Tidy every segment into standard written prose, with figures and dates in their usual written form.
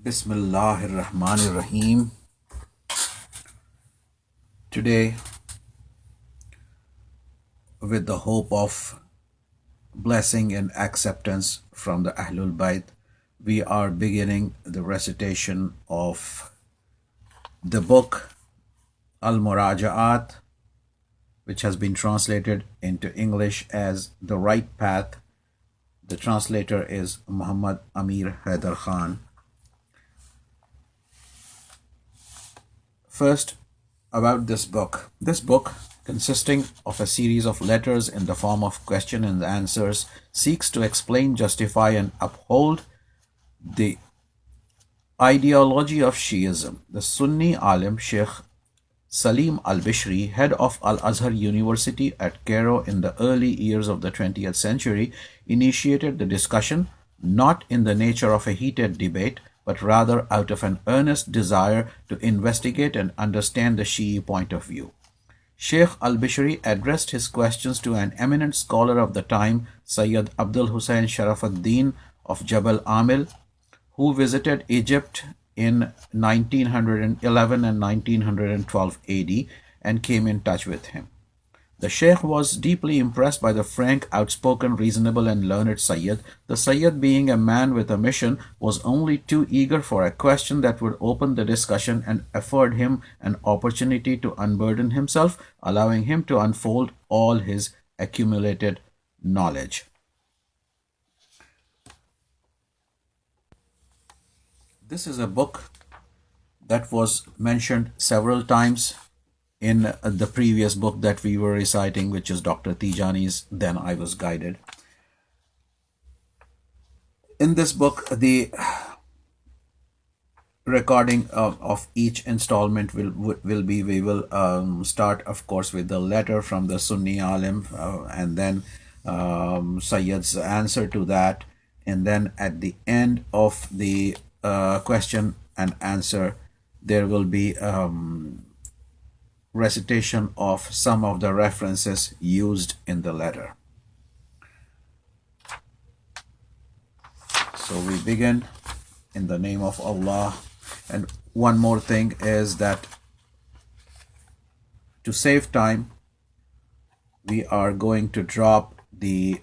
Bismillahirrahmanirrahim. Today, with the hope of blessing and acceptance from the Ahlul Bayt, we are beginning the recitation of the book Al-Muraji'at, which has been translated into English as The Right Path. The translator is Muhammad Amir Haidar Khan. First, about this book. This book, consisting of a series of letters in the form of question and answers, seeks to explain, justify, and uphold the ideology of Shiism. The Sunni alim Sheikh Salim al-Bishri, head of Al-Azhar University at Cairo in the early years of the 20th century, initiated the discussion not in the nature of a heated debate, but rather out of an earnest desire to investigate and understand the Shi'i point of view. Sheikh al-Bishri addressed his questions to an eminent scholar of the time, Sayyid Abdul Hussain Sharafuddin of Jabal Amil, who visited Egypt in 1911 and 1912 AD and came in touch with him. The Sheikh was deeply impressed by the frank, outspoken, reasonable, and learned Sayyid. The Sayyid, being a man with a mission, was only too eager for a question that would open the discussion and afford him an opportunity to unburden himself, allowing him to unfold all his accumulated knowledge. This is a book that was mentioned several times in the previous book that we were reciting, which is Dr. Tijani's Then I Was Guided. In this book, the recording of each installment will be, we will start, of course, with the letter from the Sunni alim, and then Sayyid's answer to that, and then at the end of the question and answer, there will be recitation of some of the references used in the letter. So we begin in the name of Allah. And one more thing is that to save time, we are going to drop the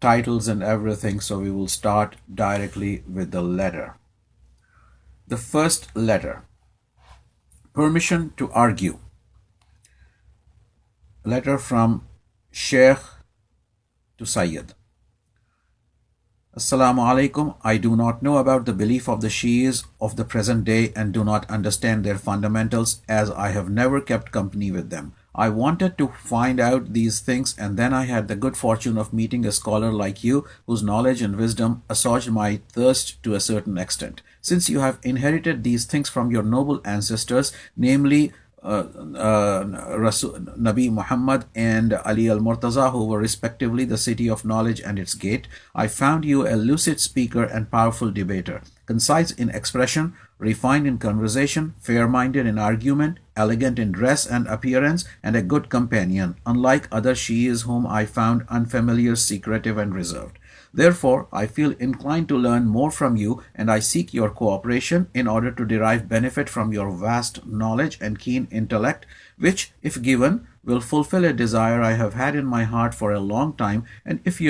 titles and everything, so we will start directly with the letter. The first letter. Permission to argue. Letter from Sheikh to Sayyid. Assalamu alaikum. I do not know about the belief of the Shi'is of the present day and do not understand their fundamentals, as I have never kept company with them. I wanted to find out these things, and then I had the good fortune of meeting a scholar like you, whose knowledge and wisdom assuaged my thirst to a certain extent. Since you have inherited these things from your noble ancestors, namely Nabi Muhammad and Ali al-Murtaza, who were respectively the city of knowledge and its gate, I found you a lucid speaker and powerful debater, concise in expression, refined in conversation, fair-minded in argument, elegant in dress and appearance, and a good companion, unlike other Shi'is whom I found unfamiliar, secretive, and reserved. Therefore, I feel inclined to learn more from you, and I seek your cooperation in order to derive benefit from your vast knowledge and keen intellect, which, if given, will fulfill a desire I have had in my heart for a long time, and if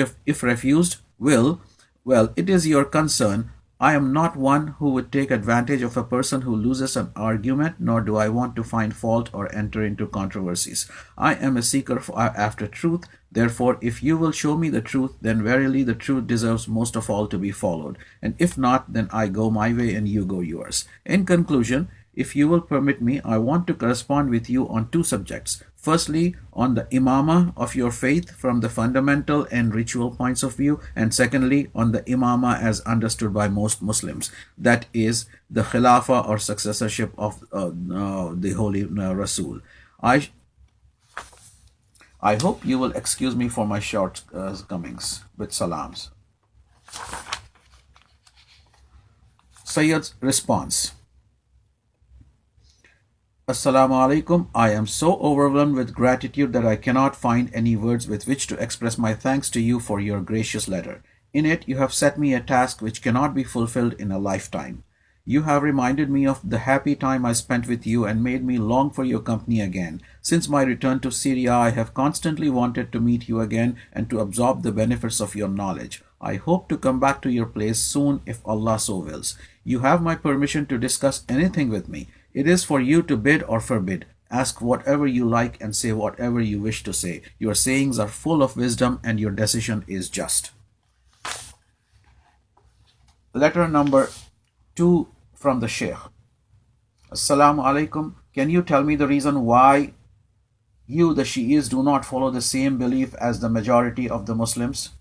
refused, will, well, it is your concern. I am not one who would take advantage of a person who loses an argument, nor do I want to find fault or enter into controversies. I am a seeker after truth. Therefore, if you will show me the truth, then verily the truth deserves most of all to be followed. And if not, then I go my way and you go yours. In conclusion, if you will permit me, I want to correspond with you on two subjects. Firstly, on the imama of your faith from the fundamental and ritual points of view, and secondly, on the imama as understood by most Muslims, that is, the khilafah or successorship of the Holy Rasul. I hope you will excuse me for my shortcomings. With salams. Sayyid's response. Assalamu alaikum. I am so overwhelmed with gratitude that I cannot find any words with which to express my thanks to you for your gracious letter. In it, you have set me a task which cannot be fulfilled in a lifetime. You have reminded me of the happy time I spent with you and made me long for your company again. Since my return to Syria, I have constantly wanted to meet you again and to absorb the benefits of your knowledge. I hope to come back to your place soon if Allah so wills. You have my permission to discuss anything with me. It is for you to bid or forbid. Ask whatever you like and say whatever you wish to say. Your sayings are full of wisdom and your decision is just. Letter number 2 from the Sheikh. Assalamu alaikum. Can you tell me the reason why you, the Shi'is, do not follow the same belief as the majority of the Muslims?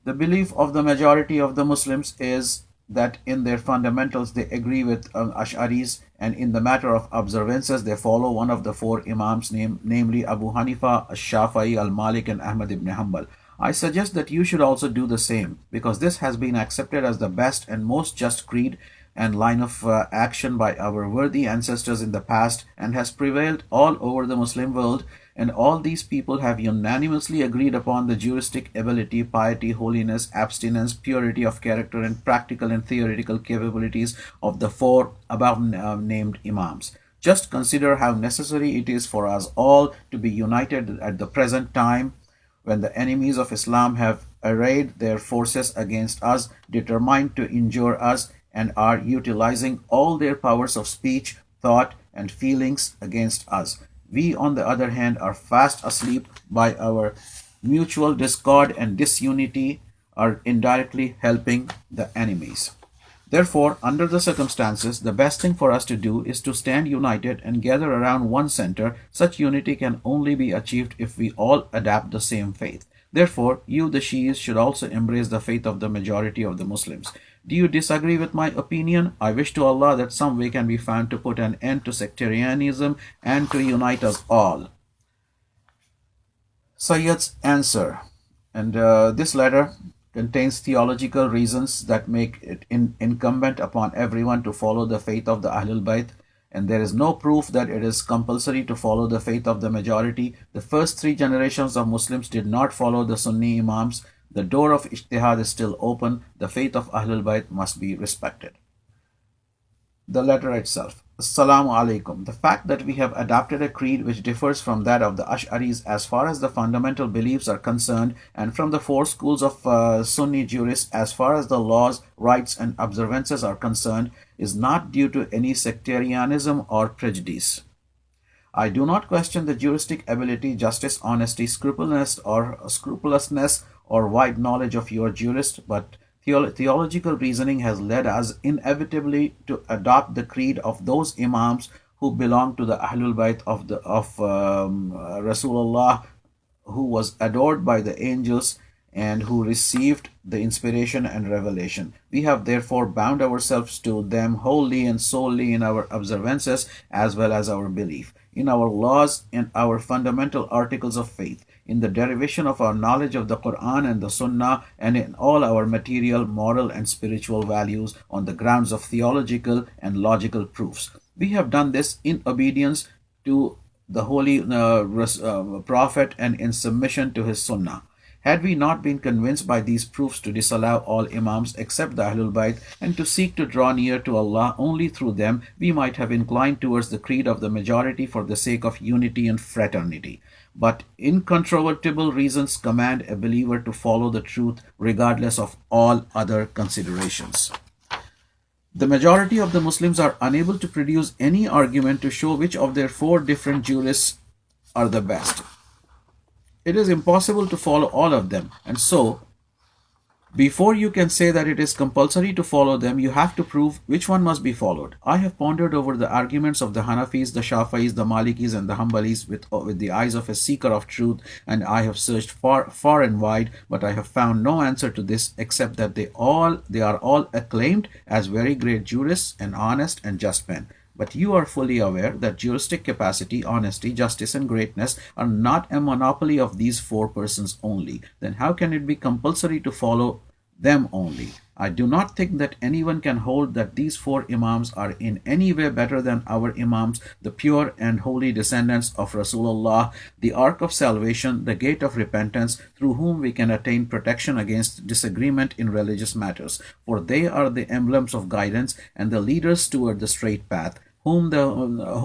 The belief of the majority of the Muslims is that in their fundamentals they agree with Ash'aris, and in the matter of observances they follow one of the four Imams, namely Abu Hanifa, Al-Shafi'i, Al-Malik and Ahmad ibn Hanbal. I suggest that you should also do the same, because this has been accepted as the best and most just creed and line of action by our worthy ancestors in the past and has prevailed all over the Muslim world, and all these people have unanimously agreed upon the juristic ability, piety, holiness, abstinence, purity of character and practical and theoretical capabilities of the four above named Imams. Just consider how necessary it is for us all to be united at the present time, when the enemies of Islam have arrayed their forces against us, determined to injure us, and are utilizing all their powers of speech, thought, and feelings against us. We, on the other hand, are fast asleep by our mutual discord and disunity, are indirectly helping the enemies. Therefore, under the circumstances, the best thing for us to do is to stand united and gather around one center. Such unity can only be achieved if we all adapt the same faith. Therefore, you, the Shias, should also embrace the faith of the majority of the Muslims. Do you disagree with my opinion? I wish to Allah that some way can be found to put an end to sectarianism and to unite us all. Sayyid's answer. And this letter contains theological reasons that make it incumbent upon everyone to follow the faith of the Ahlul Bayt, and there is no proof that it is compulsory to follow the faith of the majority. The first three generations of Muslims did not follow the Sunni Imams. The door of ijtihad is still open. The faith of Ahlul Bayt must be respected. The letter itself. Assalamu alaikum. The fact that we have adopted a creed which differs from that of the Ash'aris as far as the fundamental beliefs are concerned, and from the four schools of Sunni jurists as far as the laws, rights, and observances are concerned, is not due to any sectarianism or prejudice. I do not question the juristic ability, justice, honesty, scrupulousness, or wide knowledge of your jurist, but theological reasoning has led us inevitably to adopt the creed of those Imams who belong to the Ahlul Bayt of Rasulullah, who was adored by the angels and who received the inspiration and revelation. We have therefore bound ourselves to them wholly and solely in our observances as well as our belief, in our laws and our fundamental articles of faith, in the derivation of our knowledge of the Quran and the Sunnah, and in all our material, moral, and spiritual values on the grounds of theological and logical proofs. We have done this in obedience to the Holy Prophet and in submission to his Sunnah. Had we not been convinced by these proofs to disallow all Imams except the Ahlul Bayt and to seek to draw near to Allah only through them, we might have inclined towards the creed of the majority for the sake of unity and fraternity. But incontrovertible reasons command a believer to follow the truth regardless of all other considerations. The majority of the Muslims are unable to produce any argument to show which of their four different jurists are the best. It is impossible to follow all of them, and so before you can say that it is compulsory to follow them, you have to prove which one must be followed. I have pondered over the arguments of the Hanafis, the Shafi'is, the Malikis, and the Hanbalis with the eyes of a seeker of truth, and I have searched far and wide, but I have found no answer to this except that they are all acclaimed as very great jurists and honest and just men. But you are fully aware that juristic capacity, honesty, justice, and greatness are not a monopoly of these four persons only. Then how can it be compulsory to follow them only? I do not think that anyone can hold that these four Imams are in any way better than our Imams, the pure and holy descendants of Rasulullah, the ark of salvation, the gate of repentance, through whom we can attain protection against disagreement in religious matters. For they are the emblems of guidance and the leaders toward the straight path, whom the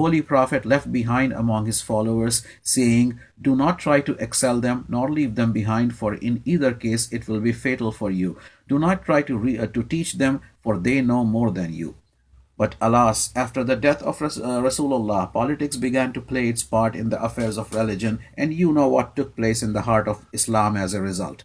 Holy Prophet left behind among his followers, saying, "Do not try to excel them, nor leave them behind, for in either case it will be fatal for you. Do not try to teach them, for they know more than you." But alas, after the death of Rasulullah, politics began to play its part in the affairs of religion, and you know what took place in the heart of Islam as a result.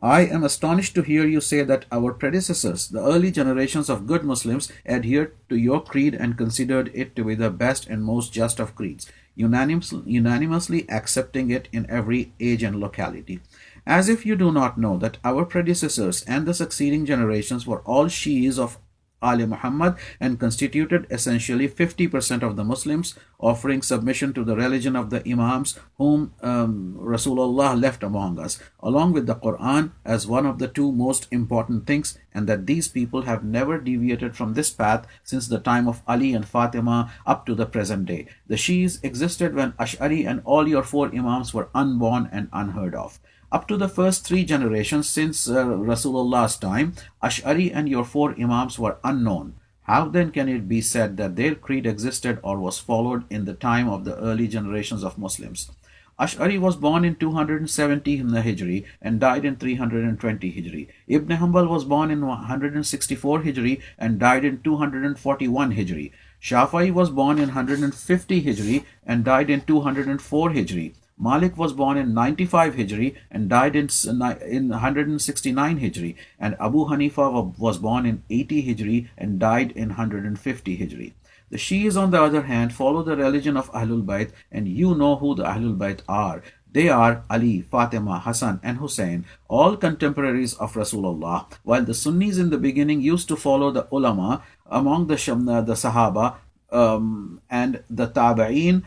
I am astonished to hear you say that our predecessors, the early generations of good Muslims, adhered to your creed and considered it to be the best and most just of creeds, unanimously accepting it in every age and locality. As if you do not know that our predecessors and the succeeding generations were all Shi'is of Ali Muhammad and constituted essentially 50% of the Muslims, offering submission to the religion of the Imams whom Rasulullah left among us, along with the Quran as one of the two most important things, and that these people have never deviated from this path since the time of Ali and Fatima up to the present day. The Shi'is existed when Ash'ari and all your four Imams were unborn and unheard of. Up to the first three generations since Rasulullah's time, Ash'ari and your four Imams were unknown. How then can it be said that their creed existed or was followed in the time of the early generations of Muslims? Ash'ari was born in 270 Hijri and died in 320 Hijri. Ibn Hanbal was born in 164 Hijri and died in 241 Hijri. Shafi'i was born in 150 Hijri and died in 204 Hijri. Malik was born in 95 Hijri and died in 169 Hijri, and Abu Hanifa was born in 80 Hijri and died in 150 Hijri. The Shi'is, on the other hand, follow the religion of Ahlul Bayt, and you know who the Ahlul Bayt are. They are Ali, Fatima, Hassan, and Hussein, all contemporaries of Rasulullah, while the Sunnis in the beginning used to follow the ulama among the Sahaba and the Tabi'een.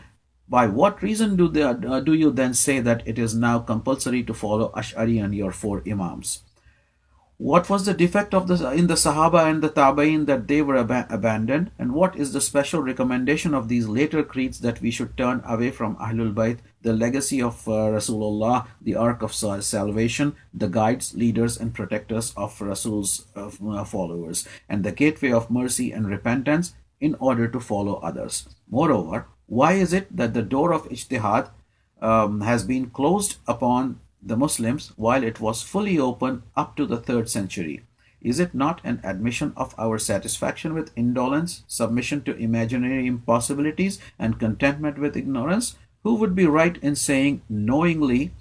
By what reason do you then say that it is now compulsory to follow Ash'ari and your four Imams? What was the defect in the Sahaba and the Tabain that they were abandoned? And what is the special recommendation of these later creeds that we should turn away from Ahlul Bayt, the legacy of Rasulullah, the ark of salvation, the guides, leaders, and protectors of Rasul's followers, and the gateway of mercy and repentance, in order to follow others? Moreover, why is it that the door of ijtihad has been closed upon the Muslims while it was fully open up to the 3rd century? Is it not an admission of our satisfaction with indolence, submission to imaginary impossibilities, and contentment with ignorance? Who would be right in saying knowingly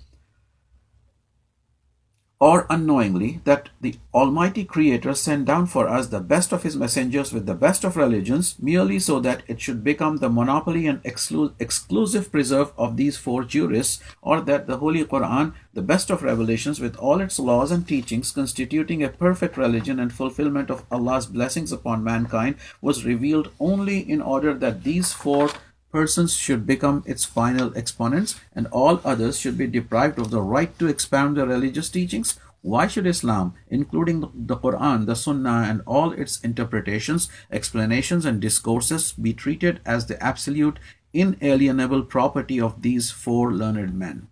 or unknowingly that the Almighty Creator sent down for us the best of His messengers with the best of religions, merely so that it should become the monopoly and exclusive preserve of these four jurists, or that the Holy Quran, the best of revelations with all its laws and teachings, constituting a perfect religion and fulfillment of Allah's blessings upon mankind, was revealed only in order that these four persons should become its final exponents, and all others should be deprived of the right to expound the religious teachings? Why should Islam, including the Quran, the Sunnah, and all its interpretations, explanations, and discourses, be treated as the absolute, inalienable property of these four learned men?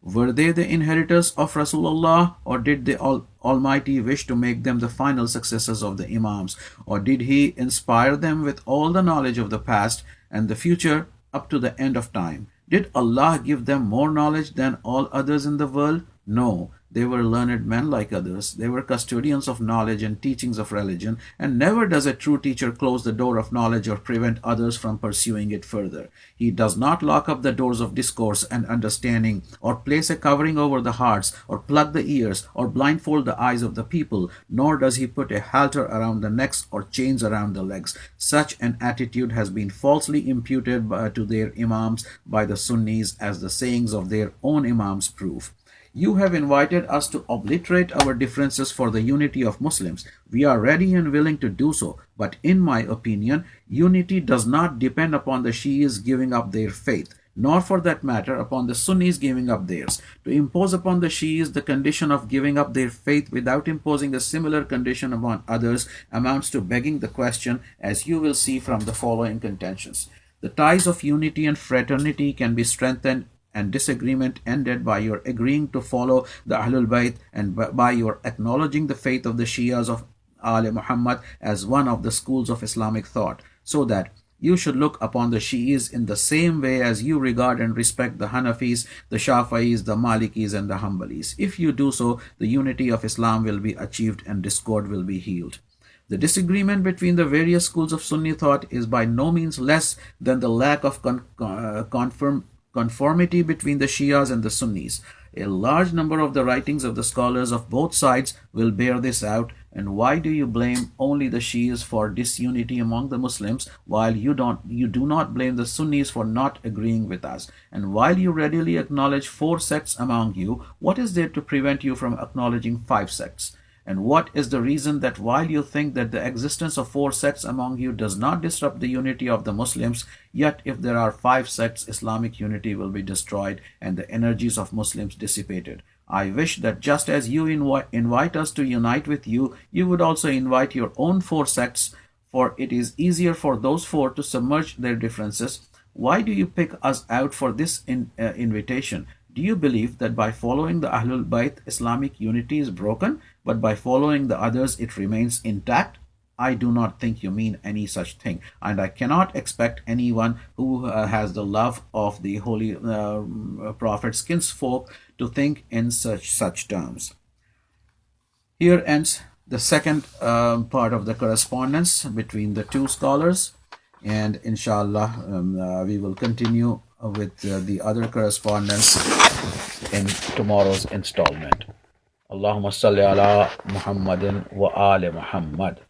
Were they the inheritors of Rasulullah, or did the Almighty wish to make them the final successors of the Imams, or did He inspire them with all the knowledge of the past and the future up to the end of time? Did Allah give them more knowledge than all others in the world? No, they were learned men like others. They were custodians of knowledge and teachings of religion, and never does a true teacher close the door of knowledge or prevent others from pursuing it further. He does not lock up the doors of discourse and understanding, or place a covering over the hearts, or plug the ears, or blindfold the eyes of the people, nor does He put a halter around the necks or chains around the legs. Such an attitude has been falsely imputed to their Imams by the Sunnis, as the sayings of their own Imams prove. You have invited us to obliterate our differences for the unity of Muslims. We are ready and willing to do so, but in my opinion, unity does not depend upon the Shias giving up their faith. nor for that matter upon the Sunnis giving up theirs. To impose upon the Shias the condition of giving up their faith without imposing a similar condition upon others amounts to begging the question, as you will see from the following contentions. The ties of unity and fraternity can be strengthened and disagreement ended by your agreeing to follow the Ahlul Bayt and by your acknowledging the faith of the Shias of Muhammad as one of the schools of Islamic thought, so that you should look upon the Shi'is in the same way as you regard and respect the Hanafis, the Shafi'is, the Malikis, and the Hanbalis. If you do so, the unity of Islam will be achieved and discord will be healed. The disagreement between the various schools of Sunni thought is by no means less than the lack of conformity between the Shias and the Sunnis. A large number of the writings of the scholars of both sides will bear this out. And why do you blame only the Shias for disunity among the Muslims, while you do not blame the Sunnis for not agreeing with us? And while you readily acknowledge 4 sects among you, what is there to prevent you from acknowledging 5 sects? And what is the reason that while you think that the existence of 4 sects among you does not disrupt the unity of the Muslims, yet if there are 5 sects, Islamic unity will be destroyed and the energies of Muslims dissipated? I wish that just as you invite us to unite with you, you would also invite your own 4 sects, for it is easier for those 4 to submerge their differences. Why do you pick us out for this invitation? Do you believe that by following the Ahlul Bayt, Islamic unity is broken, but by following the others it remains intact? I do not think you mean any such thing, and I cannot expect anyone who has the love of the holy Prophet's kinsfolk to think in such terms. Here ends the second part of the correspondence between the 2 scholars, and inshallah we will continue with the other correspondence in tomorrow's installment. Allahumma salli ala Muhammadin wa ali Muhammad.